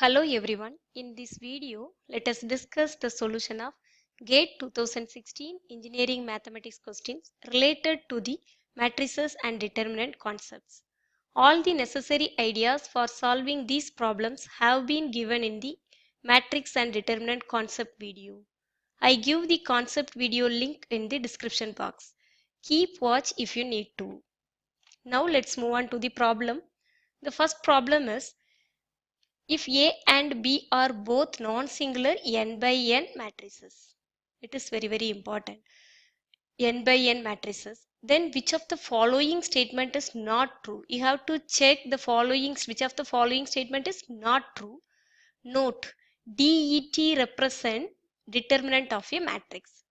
Hello everyone. In this video, let us discuss the solution of GATE 2016 Engineering Mathematics questions related to the matrices and determinant concepts. All the necessary ideas for solving these problems have been given in the matrix and determinant concept video. I give the concept video link in the description box. Keep watch if you need to. Now let's move on to the problem. The first problem is if A and B are both non-singular n by n matrices. It is very important. N by n matrices. Then which of the following statement is not true? You have to check the following, which of the following statement is not true. Note, DET represent determinant of a matrix.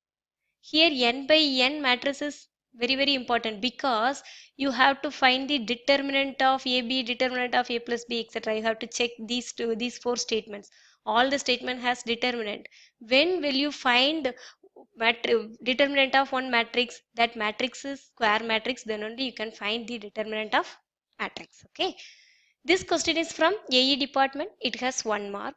Here n by n matrix is very important because you have to find the determinant of AB, determinant of A plus B, etc. You have to check these four statements. All the statement has determinant. When will you find determinant of one matrix? That matrix is square matrix, then only you can find the determinant of matrix. Okay. This question is from AE department. It has 1 mark.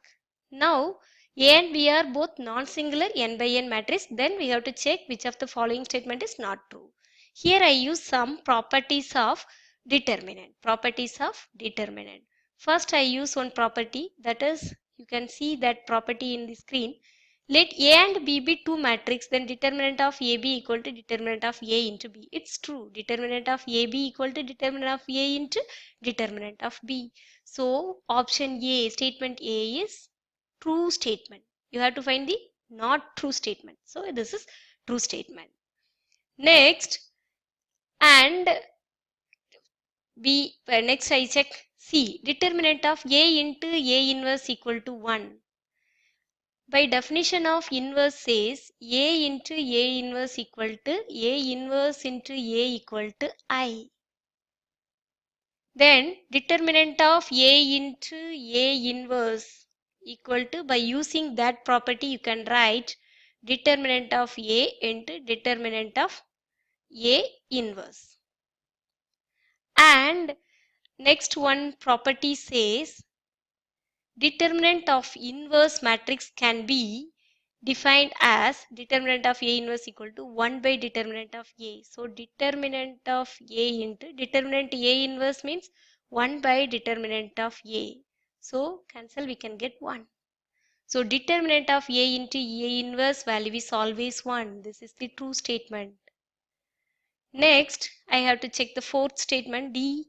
Now A and B are both non-singular n by n matrix. Then we have to check which of the following statement is not true. Here I use some properties of determinant. Properties of determinant. First I use one property, that is, you can see that property in the screen. Let A and B be two matrix, then determinant of AB equal to determinant of A into B. It's true. Determinant of AB equal to determinant of A into determinant of B. So option A, statement A is true statement. You have to find the not true statement. So this is true statement. Next, and B, next I check C, determinant of A into A inverse equal to 1. By definition of inverse says A into A inverse equal to A inverse into A equal to I. Then determinant of A into A inverse equal to, by using that property you can write determinant of A into determinant of A inverse. And next one property says determinant of inverse matrix can be defined as determinant of A inverse equal to 1 by determinant of A. So determinant of A into determinant A inverse means 1 by determinant of A. So cancel, we can get 1. So determinant of A into A inverse value is always 1. This is the true statement. Next, I have to check the fourth statement D.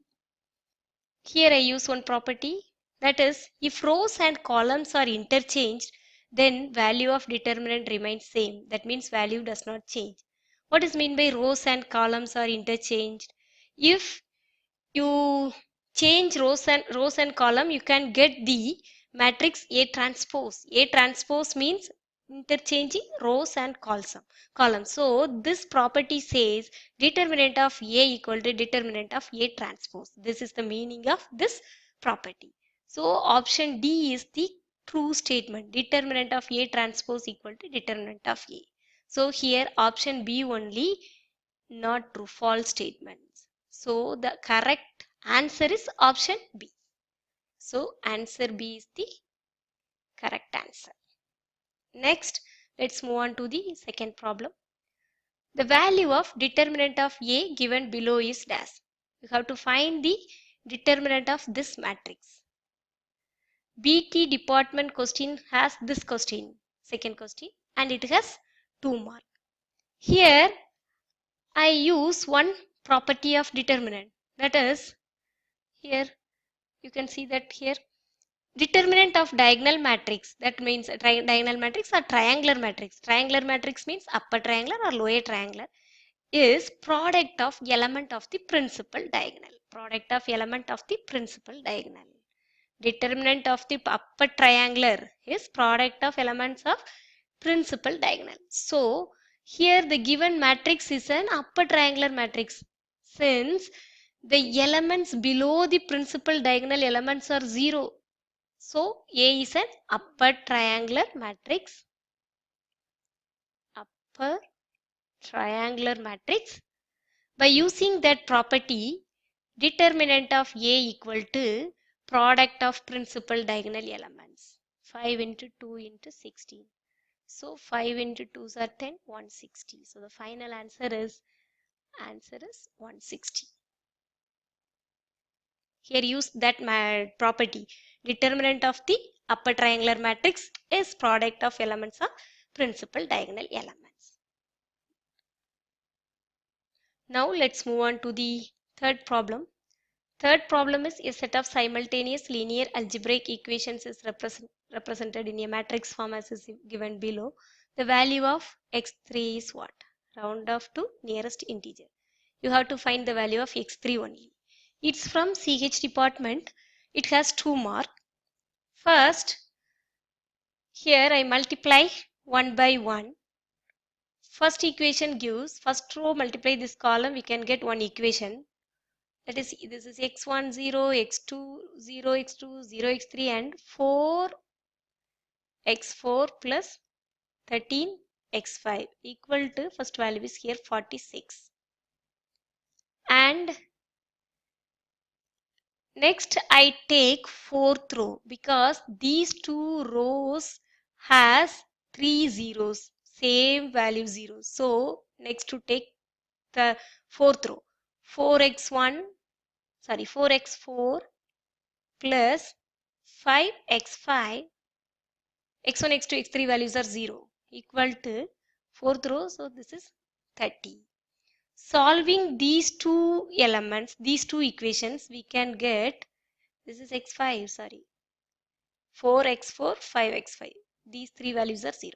Here I use one property, that is, if rows and columns are interchanged, then value of determinant remains same. That means value does not change. What is mean by rows and columns are interchanged? If you change rows and column, you can get the matrix A transpose. A transpose means interchanging rows and columns. So this property says determinant of A equal to determinant of A transpose. This is the meaning of this property. So option D is the true statement. Determinant of A transpose equal to determinant of A. So here option B only not true, false statements. So the correct answer is option B. So answer B is the correct answer. Next, let's move on to the second problem. The value of determinant of A given below is dash. You have to find the determinant of this matrix. BT department question has this question, second question, and it has 2 marks. Here I use one property of determinant, that is, here you can see that here determinant of diagonal matrix, that means diagonal matrix or triangular matrix. Triangular matrix means upper triangular or lower triangular, is product of element of the principal diagonal. Product of element of the principal diagonal. Determinant of the upper triangular is product of elements of principal diagonal. So here the given matrix is an upper triangular matrix. Since the elements below the principal diagonal elements are 0, so A is an upper triangular matrix. Upper triangular matrix. By using that property, determinant of A equal to product of principal diagonal elements. 5 into 2 into 16. So 5 into 2s are 10, 160. So the final answer is 160. Here use that property. Determinant of the upper triangular matrix is product of elements of principal diagonal elements. Now let's move on to the third problem. Third problem is a set of simultaneous linear algebraic equations is represented in a matrix form as is given below. The value of x3 is what? Round off to nearest integer. You have to find the value of x3 only. It's from CH department. It has 2 marks. First, here I multiply 1 by 1. First equation gives, first row multiply this column, we can get one equation. That is, this is x1 0, x2 0, x2 0, x3 and 4 x4 plus 13 x5 equal to, first value is here 46. And next I take fourth row because these two rows has 3 zeros, same value zeros. So next to take the fourth row, 4x1, sorry 4x4 plus 5x5, x1, x2, x3 values are 0 equal to fourth row. So this is 30. Solving these two elements, these two equations, we can get, this is x5, sorry, 4x4, 5x5. These three values are 0.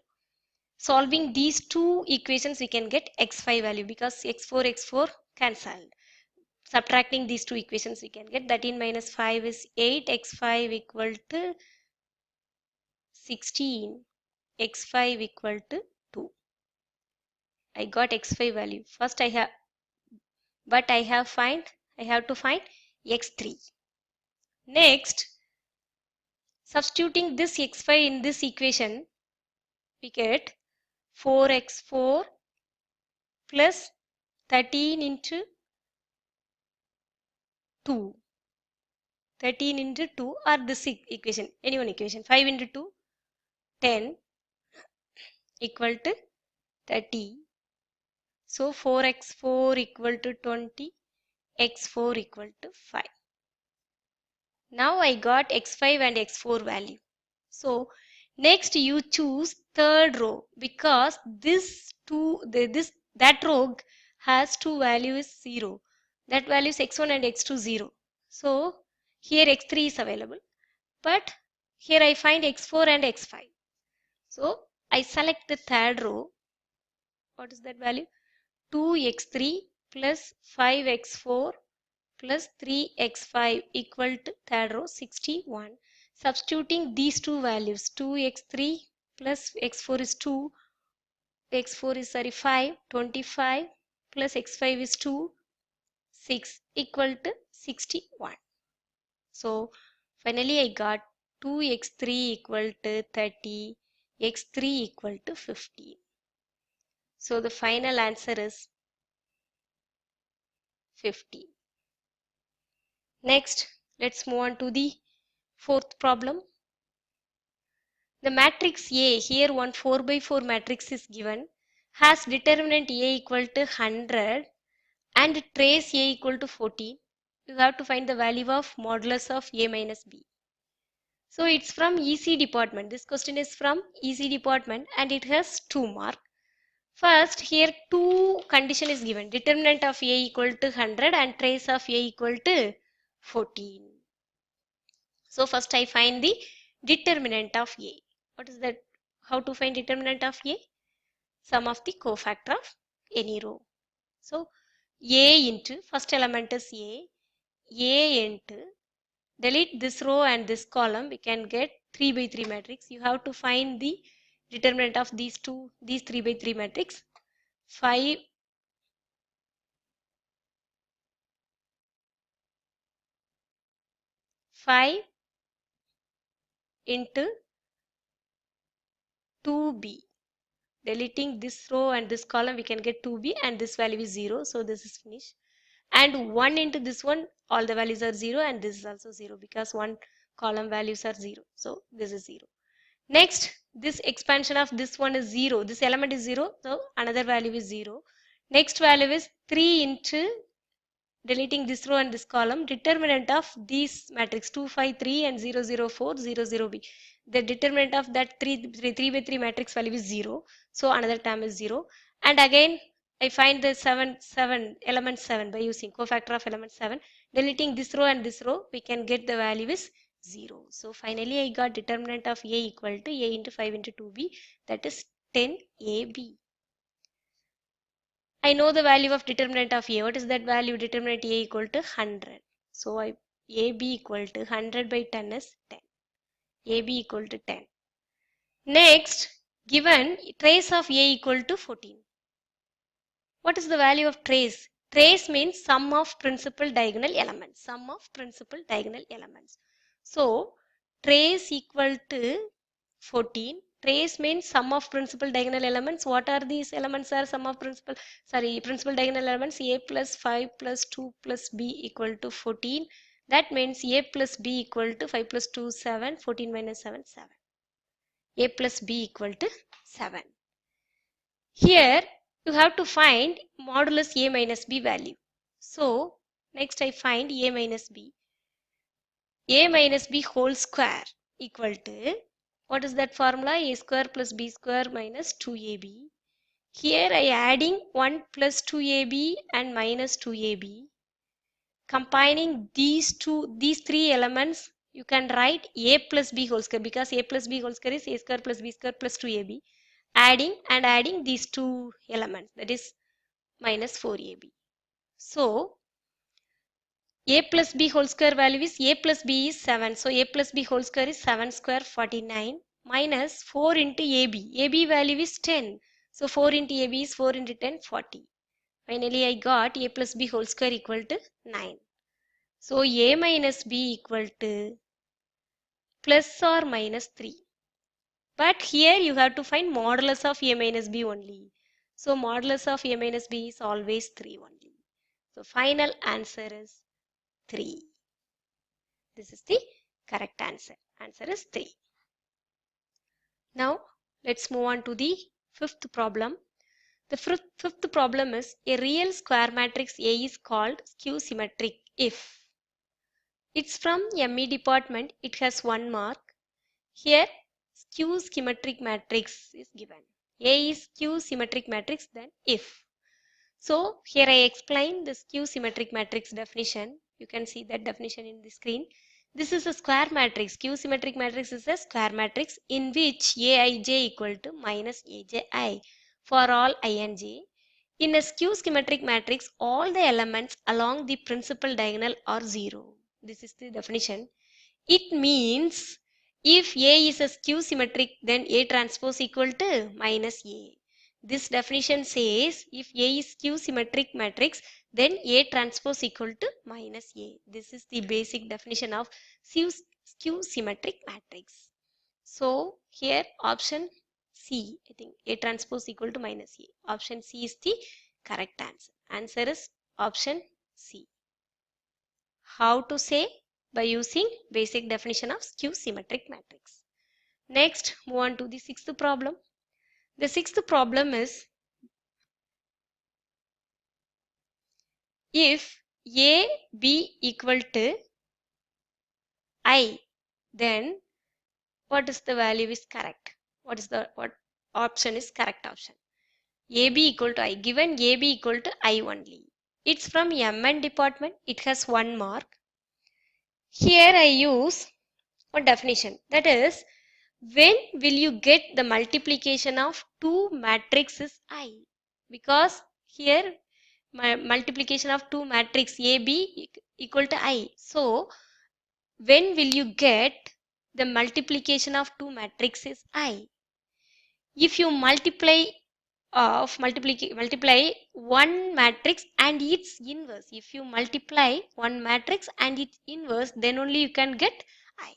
Solving these two equations, we can get x5 value because x4, x4 cancelled. Subtracting these two equations, we can get 13 minus 5 is 8, x5 equal to 16, x5 equal to 2. I got x5 value. First I have, but I have to find x3. Next, substituting this x5 in this equation, we get 4x4 plus 13 into 2. 13 into 2 or this equation, any one equation. 5 into 2, 10 equal to 30. So 4x4 equal to 20, x4 equal to 5. Now I got x5 and x4 value. So next you choose third row because that row has two values 0. That value is x1 and x2 0. So here x3 is available, but here I find x4 and x5. So I select the third row. What is that value? 2x3 plus 5x4 plus 3x5 equal to third row 61. Substituting these two values, 2x3 plus x4 is 2, x4 is 5, 25 plus x5 is 2, 6 equal to 61. So finally I got 2x3 equal to 30, x3 equal to 15. So the final answer is 50. Next, let's move on to the fourth problem. The matrix A, here one 4 by 4 matrix is given, has determinant A equal to 100 and trace A equal to 14. You have to find the value of modulus of A minus B. So it's from EC department. This question is from EC department and it has 2 marks. First, here two condition is given. Determinant of A equal to 100 and trace of A equal to 14. So first I find the determinant of A. What is that? How to find determinant of A? Sum of the cofactor of any row. So A into, first element is A into, delete this row and this column, we can get 3 by 3 matrix. You have to find the determinant of these 3 by 3 matrix. 5 into 2b. Deleting this row and this column, we can get 2b and this value is 0. So this is finished. and 1 into this one, all the values are 0, and this is also 0 because one column values are 0. So this is 0. Next, this expansion of this one is 0. This element is 0, so another value is 0. Next value is 3 into, deleting this row and this column, determinant of these matrix 2, 5, 3 and 0, 0, 4, 0, 0, b. The determinant of that 3 by 3 matrix value is 0. So another term is 0. And again, I find the 7, element 7 by using cofactor of element 7. Deleting this row and this row, we can get the value is 0. So finally, I got determinant of A equal to A into 5 into 2b, that is 10ab. I know the value of determinant of A. What is that value? Determinant A equal to 100. So AB equal to 100 by 10 is 10. AB equal to 10. Next, given trace of A equal to 14. What is the value of trace? Trace means sum of principal diagonal elements. Sum of principal diagonal elements. So, trace equal to 14. Trace means sum of principal diagonal elements. What are these elements? Are sum of principal diagonal elements. A plus 5 plus 2 plus b equal to 14. That means A plus b equal to 5 plus 2 7, 14 minus 7 7. A plus b equal to 7. Here you have to find modulus A minus b value. So next I find A minus b. A minus b whole square equal to, what is that formula? A square plus b square minus 2ab. Here I adding 1 plus 2ab and minus 2ab. Combining these three elements, you can write A plus b whole square, because A plus b whole square is A square plus b square plus 2ab. Adding these two elements, that is minus 4ab. So A plus b whole square value is, A plus b is 7. So A plus b whole square is 7 square 49 minus 4 into AB. AB value is 10. So 4 into AB is 4 into 10, 40. Finally I got A plus b whole square equal to 9. So A minus b equal to plus or minus 3. But here you have to find modulus of A minus b only. So modulus of A minus b is always 3 only. So final answer is 3. This is the correct answer. Answer is 3. Now let's move on to the fifth problem. The fifth problem is, a real square matrix A is called skew symmetric if it's from ME department, it has 1 mark. Here skew symmetric matrix is given. A is skew symmetric matrix, then if. So here I explain the skew symmetric matrix definition. You can see that definition in the screen. This is a square matrix. Skew symmetric matrix is a square matrix in which Aij equal to minus Aj for all I and j. In a skew symmetric matrix, all the elements along the principal diagonal are 0. This is the definition. It means if A is a skew symmetric, then A transpose equal to minus A. This definition says if A is skew symmetric matrix, then A transpose equal to minus A. This is the basic definition of skew symmetric matrix. So here option C, I think A transpose equal to minus A. Option C is the correct answer. Answer is option C. How to say? By using basic definition of skew symmetric matrix. Next, move on to the sixth problem. The sixth problem is, if A, B equal to I, then what is the value is correct? What option is correct option? AB equal to I. Given AB equal to I only. It's from MN department. It has 1 mark. Here I use one definition. That is, when will you get the multiplication of two matrices I? Because here multiplication of two matrix AB equal to I. So when will you get the multiplication of two matrices I? If you multiply one matrix and its inverse, if you multiply one matrix and its inverse, then only you can get I.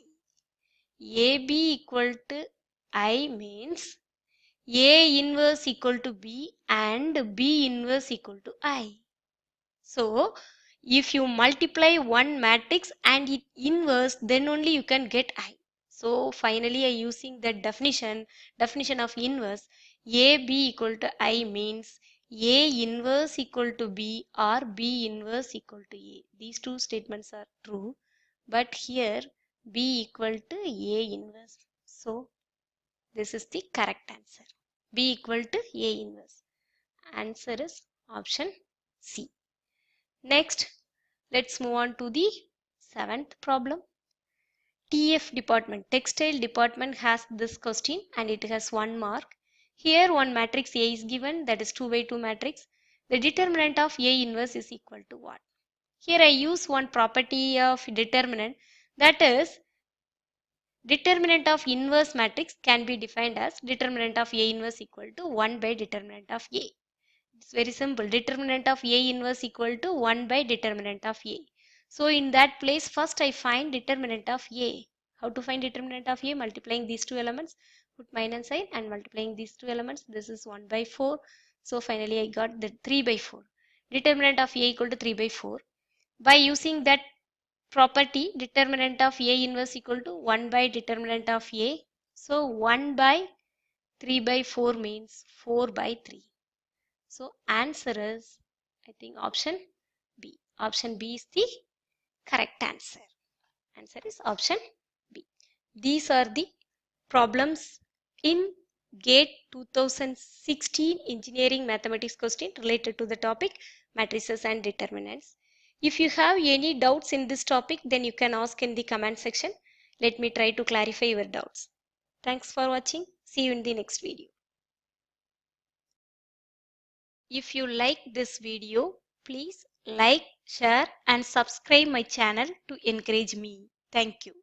AB equal to I means A inverse equal to B and B inverse equal to I. So If you multiply one matrix and it inverse, then only you can get I. So finally, I using the definition of inverse. A B equal to I means A inverse equal to B or B inverse equal to A. These two statements are true, but here B equal to A inverse. So this is the correct answer. B equal to A inverse. Answer is option C. Next, let's move on to the seventh problem. TF department, textile department has this question and it has 1 mark. Here one matrix A is given, that is 2 by 2 matrix. The determinant of A inverse is equal to what? Here I use one property of determinant, that is determinant of inverse matrix can be defined as determinant of A inverse equal to 1 by determinant of A. It's very simple. Determinant of A inverse equal to 1 by determinant of A. So in that place, first I find determinant of A. How to find determinant of A? Multiplying these two elements, put minus sign and multiplying these two elements. This is 1 by 4. So finally I got the 3 by 4. Determinant of A equal to 3 by 4. By using that property, determinant of A inverse equal to 1 by determinant of A. So 1 by 3 by 4 means 4 by 3. So answer is, I think, option B. Option B is the correct answer. Answer is option B. These are the problems in GATE 2016 engineering mathematics question related to the topic matrices and determinants. If you have any doubts in this topic, then you can ask in the comment section. Let me try to clarify your doubts. Thanks for watching. See you in the next video. If you like this video, please like, share and subscribe my channel to encourage me. Thank you.